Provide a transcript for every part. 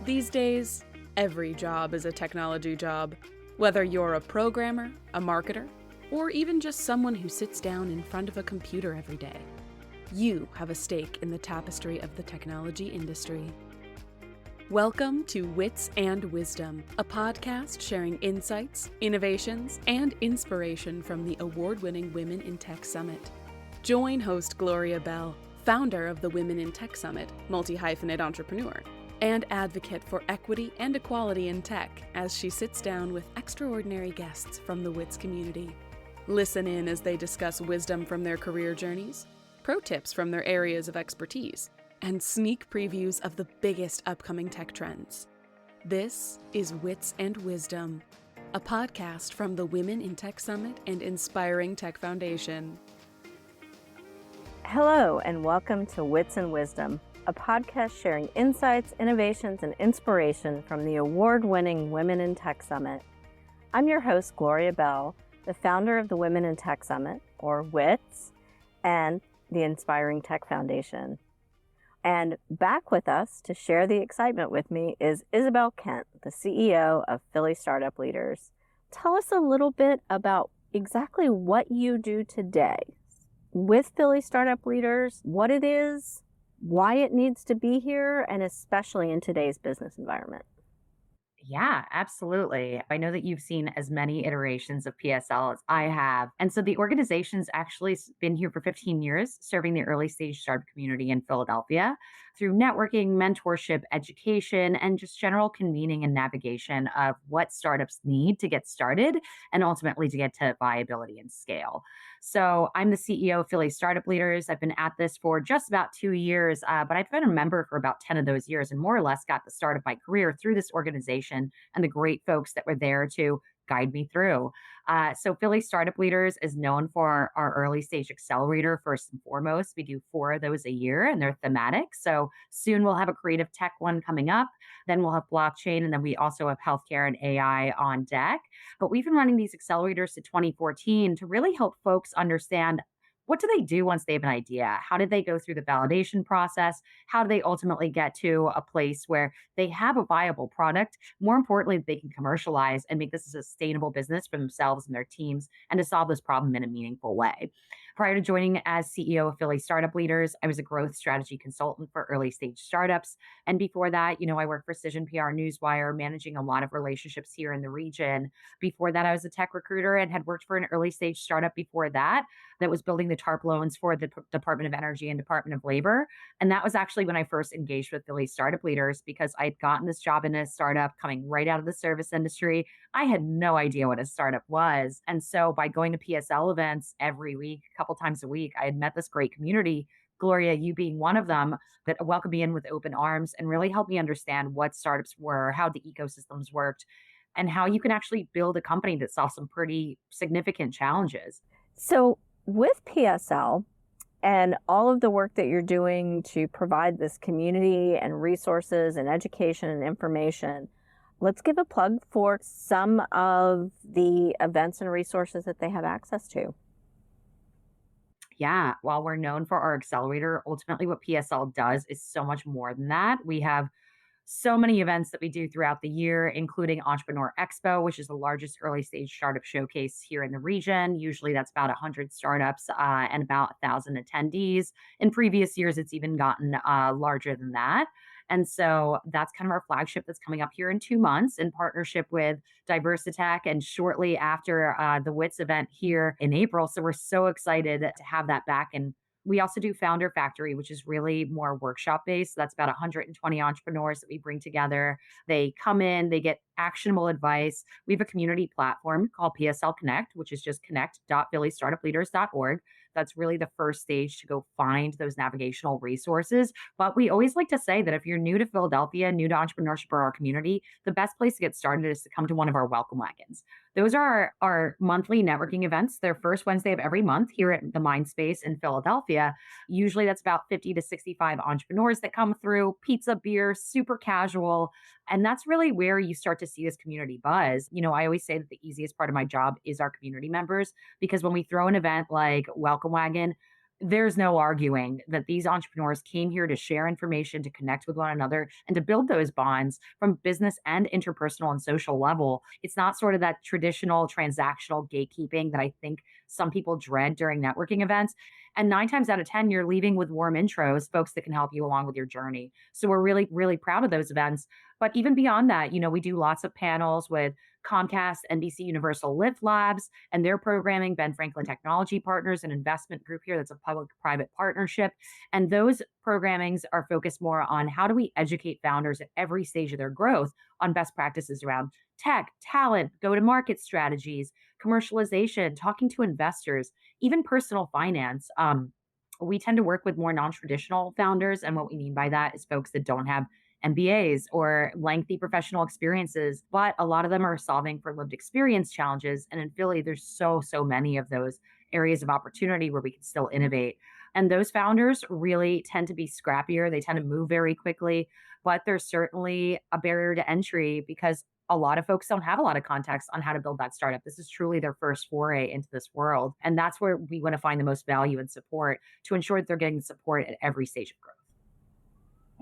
These days, every job is a technology job. Whether you're a programmer, a marketer, or even just someone who sits down in front of a computer every day, you have a stake in the tapestry of the technology industry. Welcome to Wits and Wisdom, a podcast sharing insights, innovations, and inspiration from the award-winning Women in Tech Summit. Join host Gloria Bell, founder of the Women in Tech Summit, multi-hyphenate entrepreneur, and advocate for equity and equality in tech as she sits down with extraordinary guests from the WITS community. Listen in as they discuss wisdom from their career journeys, pro tips from their areas of expertise, and sneak previews of the biggest upcoming tech trends. This is Wits and Wisdom, a podcast from the Women in Tech Summit and Inspiring Tech Foundation. Hello, and welcome to Wits and Wisdom, a podcast sharing insights, innovations, and inspiration from the award-winning Women in Tech Summit. I'm your host, Gloria Bell, the founder of the Women in Tech Summit, or WITS, and the Inspiring Tech Foundation. And back with us to share the excitement with me is Isabelle Kent, the CEO of Philly Startup Leaders. Tell us a little bit about exactly what you do today with Philly Startup Leaders, what it is, why it needs to be here, and especially in today's business environment. Yeah, absolutely. I know that you've seen as many iterations of PSL as I have. And so the organization's actually been here for 15 years, serving the early stage startup community in Philadelphia through networking, mentorship, education, and just general convening and navigation of what startups need to get started and ultimately to get to viability and scale. So I'm the CEO of Philly Startup Leaders. I've been at this for just about 2 years, but I've been a member for about 10 of those years and more or less got the start of my career through this organization and the great folks that were there to guide me through. So Philly Startup Leaders is known for our early stage accelerator first and foremost. We do 4 of those a year and they're thematic. So soon we'll have a creative tech one coming up. Then we'll have blockchain, and then we also have healthcare and AI on deck. But we've been running these accelerators to 2014 to really help folks understand, what do they do once they have an idea? How did they go through the validation process? How do they ultimately get to a place where they have a viable product? More importantly, they can commercialize and make this a sustainable business for themselves and their teams and to solve this problem in a meaningful way. Prior to joining as CEO of Philly Startup Leaders, I was a growth strategy consultant for early stage startups. And before that, I worked for Cision PR Newswire, managing a lot of relationships here in the region. Before that, I was a tech recruiter and had worked for an early stage startup before that was building the TARP loans for the Department of Energy and Department of Labor. And that was actually when I first engaged with Philly Startup Leaders, because I'd gotten this job in a startup coming right out of the service industry. I had no idea what a startup was. And so by going to PSL events every week, a couple times a week, I had met this great community, Gloria, you being one of them, that welcomed me in with open arms and really helped me understand what startups were, how the ecosystems worked, and how you can actually build a company that solves some pretty significant challenges. So with PSL and all of the work that you're doing to provide this community and resources and education and information, let's give a plug for some of the events and resources that they have access to. Yeah, while we're known for our accelerator, ultimately what PSL does is so much more than that. We have so many events that we do throughout the year, including Entrepreneur Expo, which is the largest early stage startup showcase here in the region. Usually that's about 100 startups and about 1,000 attendees. In previous years, it's even gotten larger than that. And so that's kind of our flagship that's coming up here in 2 months in partnership with Diversitech and shortly after the WITS event here in April. So we're so excited to have that back. And we also do Founder Factory, which is really more workshop based. That's about 120 entrepreneurs that we bring together. They come in, they get actionable advice. We have a community platform called PSL Connect, which is just connect.phillystartupleaders.org. That's really the first stage to go find those navigational resources. But we always like to say that if you're new to Philadelphia, new to entrepreneurship or our community, the best place to get started is to come to one of our welcome wagons. Those are our monthly networking events. They're first Wednesday of every month here at the Mindspace in Philadelphia. Usually that's about 50 to 65 entrepreneurs that come through, pizza, beer, super casual. And that's really where you start to see this community buzz. I always say that the easiest part of my job is our community members, because when we throw an event like Welcome Wagon, there's no arguing that these entrepreneurs came here to share information, to connect with one another, and to build those bonds from business and interpersonal and social level. It's not sort of that traditional transactional gatekeeping that I think some people dread during networking events. And 9 times out of 10, you're leaving with warm intros, folks that can help you along with your journey. So we're really, really proud of those events. But even beyond that, we do lots of panels with Comcast, NBC Universal Lift Labs, and their programming, Ben Franklin Technology Partners, an investment group here that's a public-private partnership. And those programmings are focused more on how do we educate founders at every stage of their growth on best practices around tech, talent, go-to-market strategies, commercialization, talking to investors, even personal finance. We tend to work with more non-traditional founders. And what we mean by that is folks that don't have MBAs or lengthy professional experiences, but a lot of them are solving for lived experience challenges. And in Philly, there's so many of those areas of opportunity where we can still innovate. And those founders really tend to be scrappier. They tend to move very quickly, but there's certainly a barrier to entry because a lot of folks don't have a lot of context on how to build that startup. This is truly their first foray into this world. And that's where we want to find the most value and support to ensure that they're getting support at every stage of growth.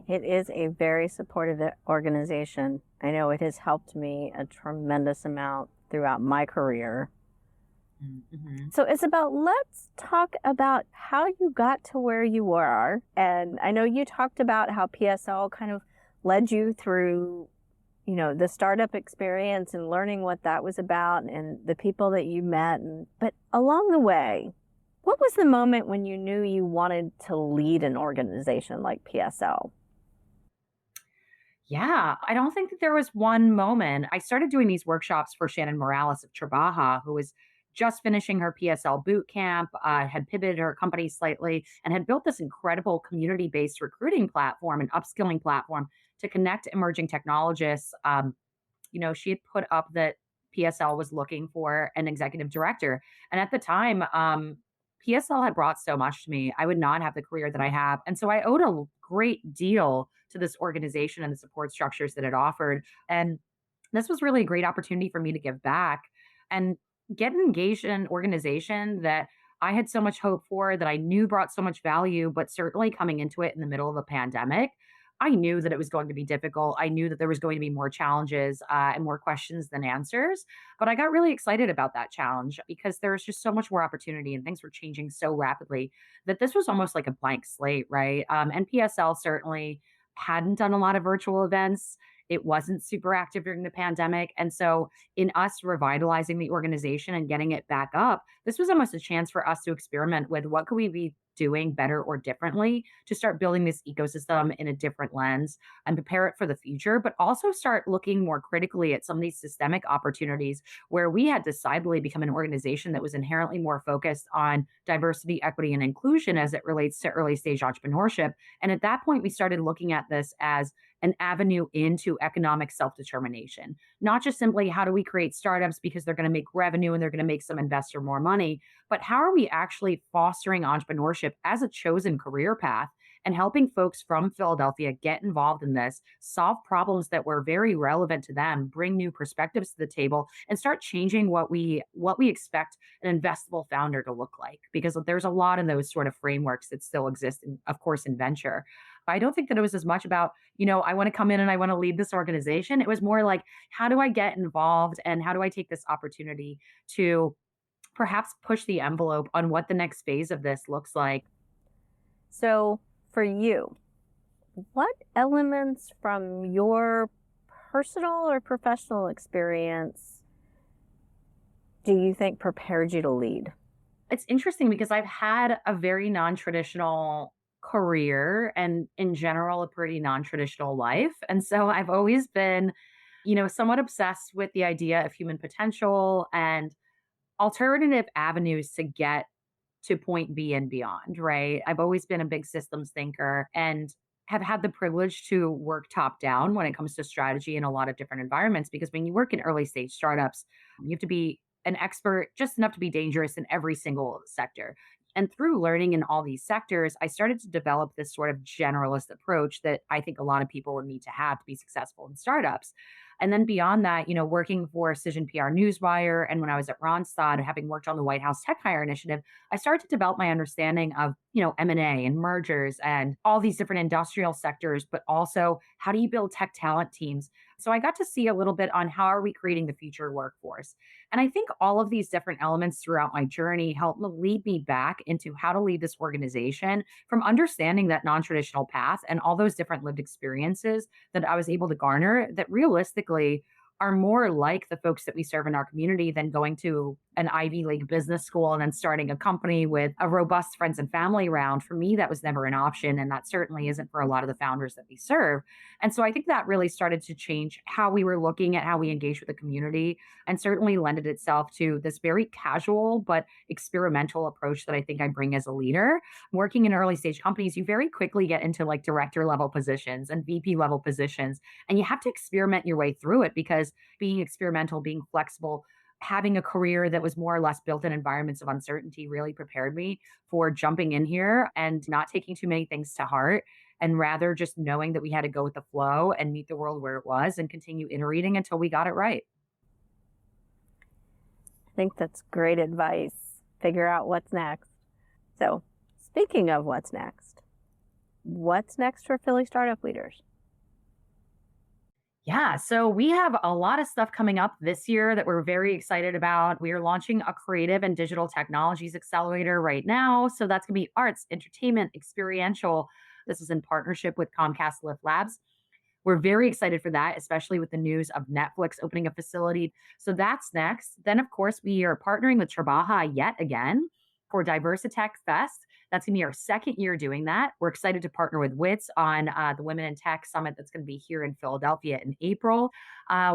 It is a very supportive organization. I know it has helped me a tremendous amount throughout my career. Mm-hmm. So, Isabelle, let's talk about how you got to where you are. And I know you talked about how PSL kind of led you through, the startup experience and learning what that was about and the people that you met. But along the way, what was the moment when you knew you wanted to lead an organization like PSL? Yeah, I don't think that there was one moment. I started doing these workshops for Shannon Morales of Trabaja, who was just finishing her PSL boot camp, had pivoted her company slightly, and had built this incredible community based recruiting platform and upskilling platform to connect emerging technologists. She had put up that PSL was looking for an executive director. And at the time, PSL had brought so much to me. I would not have the career that I have. And so I owed a great deal to this organization and the support structures that it offered. And this was really a great opportunity for me to give back and get engaged in an organization that I had so much hope for, that I knew brought so much value, but certainly coming into it in the middle of a pandemic, I knew that it was going to be difficult. I knew that there was going to be more challenges and more questions than answers. But I got really excited about that challenge because there was just so much more opportunity and things were changing so rapidly that this was almost like a blank slate, right? NPSL certainly hadn't done a lot of virtual events. It wasn't super active during the pandemic. And so, in us revitalizing the organization and getting it back up, this was almost a chance for us to experiment with what could we be doing better or differently to start building this ecosystem in a different lens and prepare it for the future, but also start looking more critically at some of these systemic opportunities where we had decidedly become an organization that was inherently more focused on diversity, equity, and inclusion as it relates to early stage entrepreneurship. And at that point, we started looking at this as an avenue into economic self-determination, not just simply how do we create startups because they're going to make revenue and they're going to make some investor more money, but how are we actually fostering entrepreneurship as a chosen career path and helping folks from Philadelphia get involved in this, solve problems that were very relevant to them, bring new perspectives to the table, and start changing what we expect an investable founder to look like. Because there's a lot of those sort of frameworks that still exist, of course, in venture. I don't think that it was as much about, I want to come in and I want to lead this organization. It was more like, how do I get involved and how do I take this opportunity to perhaps push the envelope on what the next phase of this looks like? So for you, what elements from your personal or professional experience do you think prepared you to lead? It's interesting because I've had a very non-traditional career and in general a pretty non-traditional life. And so I've always been, somewhat obsessed with the idea of human potential and alternative avenues to get to point B and beyond, right? I've always been a big systems thinker and have had the privilege to work top down when it comes to strategy in a lot of different environments because when you work in early stage startups, you have to be an expert just enough to be dangerous in every single sector. And through learning in all these sectors, I started to develop this sort of generalist approach that I think a lot of people would need to have to be successful in startups. And then beyond that, working for Cision PR Newswire, and when I was at Randstad, having worked on the White House Tech Hire Initiative, I started to develop my understanding of, M&A and mergers and all these different industrial sectors, but also how do you build tech talent teams? So I got to see a little bit on how are we creating the future workforce. And I think all of these different elements throughout my journey helped lead me back into how to lead this organization from understanding that non-traditional path and all those different lived experiences that I was able to garner that realistically are more like the folks that we serve in our community than going to an Ivy League business school and then starting a company with a robust friends and family around. For me, that was never an option. And that certainly isn't for a lot of the founders that we serve. And so I think that really started to change how we were looking at how we engage with the community, and certainly lended itself to this very casual but experimental approach that I think I bring as a leader. Working in early stage companies, you very quickly get into like director level positions and VP level positions, and you have to experiment your way through it because being experimental, being flexible, having a career that was more or less built in environments of uncertainty really prepared me for jumping in here and not taking too many things to heart, and rather just knowing that we had to go with the flow and meet the world where it was and continue iterating until we got it right. I think that's great advice. Figure out what's next. So, speaking of what's next for Philly startup leaders? Yeah, so we have a lot of stuff coming up this year that we're very excited about. We are launching a creative and digital technologies accelerator right now. So that's going to be arts, entertainment, experiential. This is in partnership with Comcast Lift Labs. We're very excited for that, especially with the news of Netflix opening a facility. So that's next. Then, of course, we are partnering with Trabaja yet again for Diversitech Fest. That's going to be our second year doing that. We're excited to partner with WITS on the Women in Tech Summit that's going to be here in Philadelphia in April.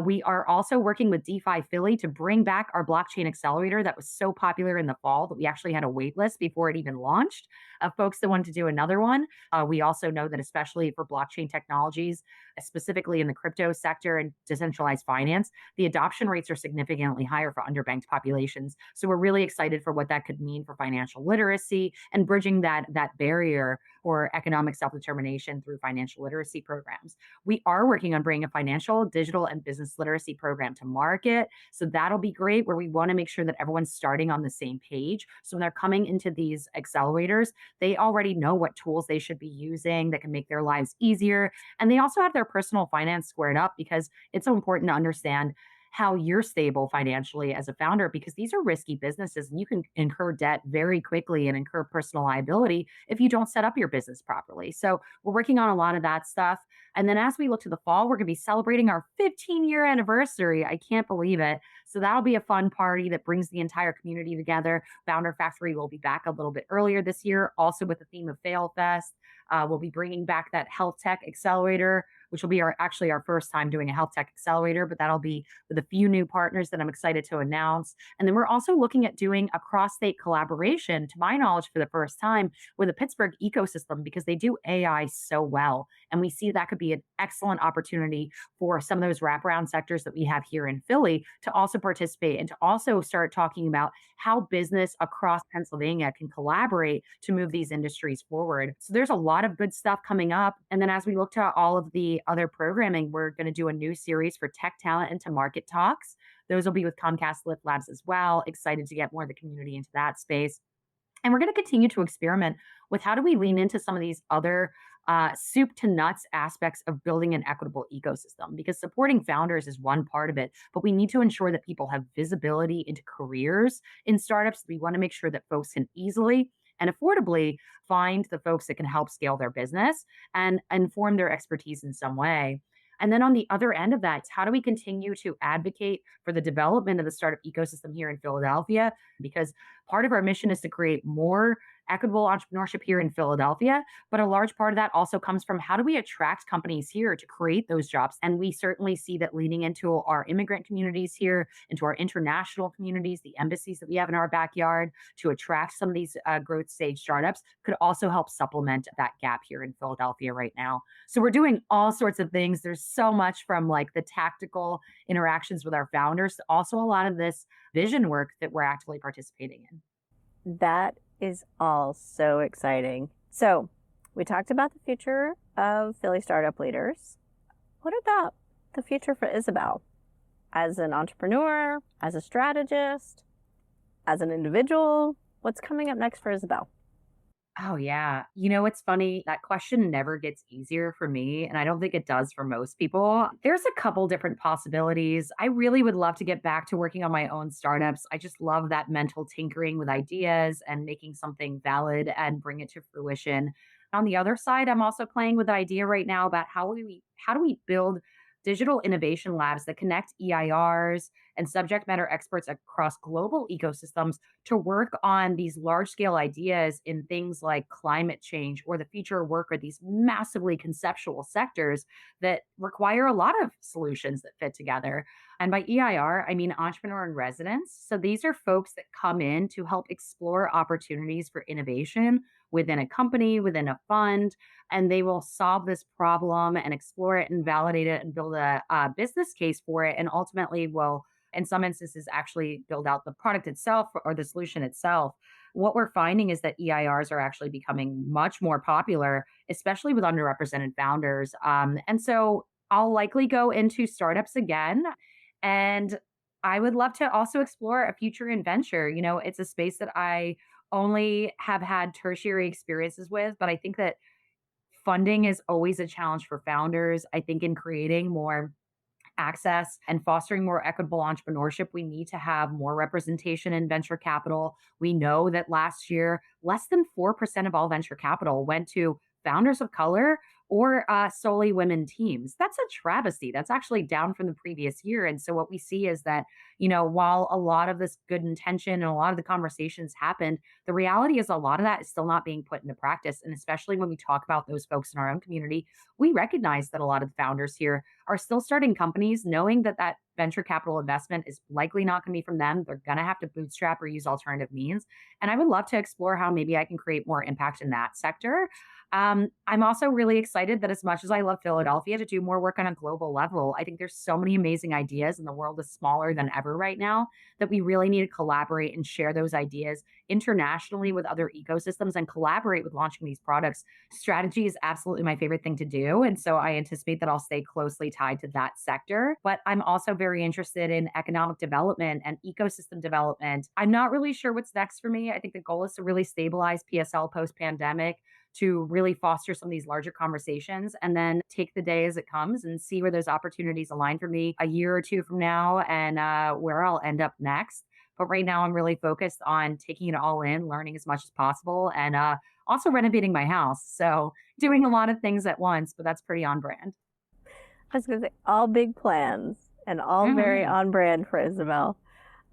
We are also working with DeFi Philly to bring back our blockchain accelerator that was so popular in the fall that we actually had a wait list before it even launched of folks that wanted to do another one. We also know that especially for blockchain technologies, specifically in the crypto sector and decentralized finance, the adoption rates are significantly higher for underbanked populations. So we're really excited for what that could mean for financial literacy and bridging that barrier for economic self-determination through financial literacy programs. We are working on bringing a financial, digital, and business literacy program to market. So that'll be great, where we want to make sure that everyone's starting on the same page. So when they're coming into these accelerators, they already know what tools they should be using that can make their lives easier. And they also have their personal finance squared up, because it's so important to understand how you're stable financially as a founder, because these are risky businesses and you can incur debt very quickly and incur personal liability if you don't set up your business properly. So we're working on a lot of that stuff. And then as we look to the fall, we're going to be celebrating our 15-year anniversary. I can't believe it. So that'll be a fun party that brings the entire community together. Founder Factory will be back a little bit earlier this year, also with the theme of Fail Fest. We'll be bringing back that health tech accelerator, which will be actually our first time doing a health tech accelerator, but that'll be with a few new partners that I'm excited to announce. And then we're also looking at doing a cross-state collaboration, to my knowledge, for the first time with the Pittsburgh ecosystem, because they do AI so well. And we see that could be an excellent opportunity for some of those wraparound sectors that we have here in Philly to also participate and to also start talking about how business across Pennsylvania can collaborate to move these industries forward. So there's a lot of good stuff coming up. And then as we look to all of the other programming, we're going to do a new series for tech talent into market talks. Those will be with Comcast Lift Labs as well. Excited to get more of the community into that space. And we're going to continue to experiment with how do we lean into some of these other soup to nuts aspects of building an equitable ecosystem, because supporting founders is one part of it, but we need to ensure that people have visibility into careers in startups. We want to make sure that folks can easily and affordably find the folks that can help scale their business and inform their expertise in some way. And then on the other end of that, how do we continue to advocate for the development of the startup ecosystem here in Philadelphia? Because part of our mission is to create more equitable entrepreneurship here in Philadelphia. But a large part of that also comes from how do we attract companies here to create those jobs? And we certainly see that leading into our immigrant communities here, into our international communities, the embassies that we have in our backyard to attract some of these growth stage startups could also help supplement that gap here in Philadelphia right now. So we're doing all sorts of things. There's so much from like the tactical interactions with our founders to also a lot of this vision work that we're actively participating in. That is all so exciting. So we talked about the future of Philly startup leaders. What about the future for Isabelle as an entrepreneur, as a strategist, as an individual? What's coming up next for Isabelle? Oh, yeah. You know, it's funny. That question never gets easier for me. And I don't think it does for most people. There's a couple different possibilities. I really would love to get back to working on my own startups. I just love that mental tinkering with ideas and making something valid and bring it to fruition. On the other side, I'm also playing with the idea right now about how do we build digital innovation labs that connect EIRs and subject matter experts across global ecosystems to work on these large scale ideas in things like climate change or the future of work, or these massively conceptual sectors that require a lot of solutions that fit together. And by EIR, I mean entrepreneur in residence. So these are folks that come in to help explore opportunities for innovation within a company, within a fund, and they will solve this problem and explore it and validate it and build a business case for it. And ultimately will, in some instances, actually build out the product itself or the solution itself. What we're finding is that EIRs are actually becoming much more popular, especially with underrepresented founders. And so I'll likely go into startups again. And I would love to also explore a future in venture. You know, it's a space that I only have had tertiary experiences with, but I think that funding is always a challenge for founders. I think in creating more access and fostering more equitable entrepreneurship, we need to have more representation in venture capital. We know that last year, less than 4% of all venture capital went to founders of color or solely women teams. That's a travesty. That's actually down from the previous year. And so what we see is that, you know, while a lot of this good intention and a lot of the conversations happened, the reality is a lot of that is still not being put into practice. And especially when we talk about those folks in our own community, we recognize that a lot of the founders here are still starting companies knowing that that venture capital investment is likely not going to be from them. They're going to have to bootstrap or use alternative means. And I would love to explore how maybe I can create more impact in that sector. I'm also really excited that as much as I love Philadelphia, to do more work on a global level. I think there's so many amazing ideas, and the world is smaller than ever right now, that we really need to collaborate and share those ideas internationally with other ecosystems and collaborate with launching these products. Strategy is absolutely my favorite thing to do. And so I anticipate that I'll stay closely tied to that sector. But I'm also very interested in economic development and ecosystem development. I'm not really sure what's next for me. I think the goal is to really stabilize PSL post pandemic, to really foster some of these larger conversations, and then take the day as it comes and see where those opportunities align for me a year or two from now, and where I'll end up next. But right now, I'm really focused on taking it all in, learning as much as possible, and also renovating my house. So doing a lot of things at once, but that's pretty on brand. I was going to say, all big plans and all very on brand for Isabelle.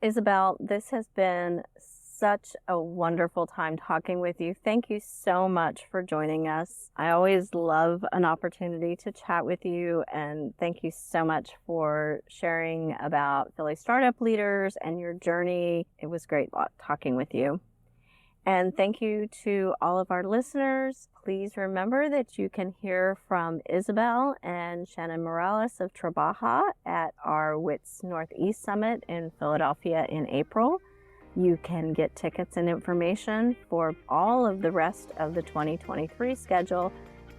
Isabelle, this has been such a wonderful time talking with you. Thank you so much for joining us. I always love an opportunity to chat with you, and thank you so much for sharing about Philly startup leaders and your journey. It was great talking with you. And thank you to all of our listeners. Please remember that you can hear from Isabelle and Shannon Morales of Trabaja at our WITS Northeast Summit in Philadelphia in April. You can get tickets and information for all of the rest of the 2023 schedule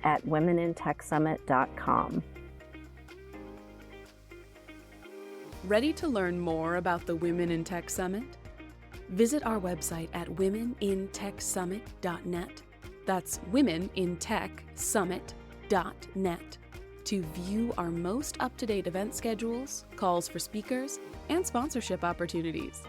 at womenintechsummit.com. Ready to learn more about the Women in Tech Summit? Visit our website at womenintechsummit.net. That's womenintechsummit.net to view our most up-to-date event schedules, calls for speakers, and sponsorship opportunities.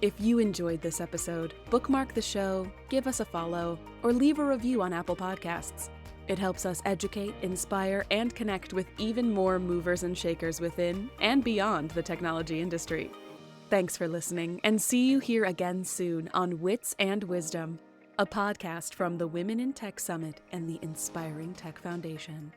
If you enjoyed this episode, bookmark the show, give us a follow, or leave a review on Apple Podcasts. It helps us educate, inspire, and connect with even more movers and shakers within and beyond the technology industry. Thanks for listening, and see you here again soon on Wits and Wisdom, a podcast from the Women in Tech Summit and the Inspiring Tech Foundation.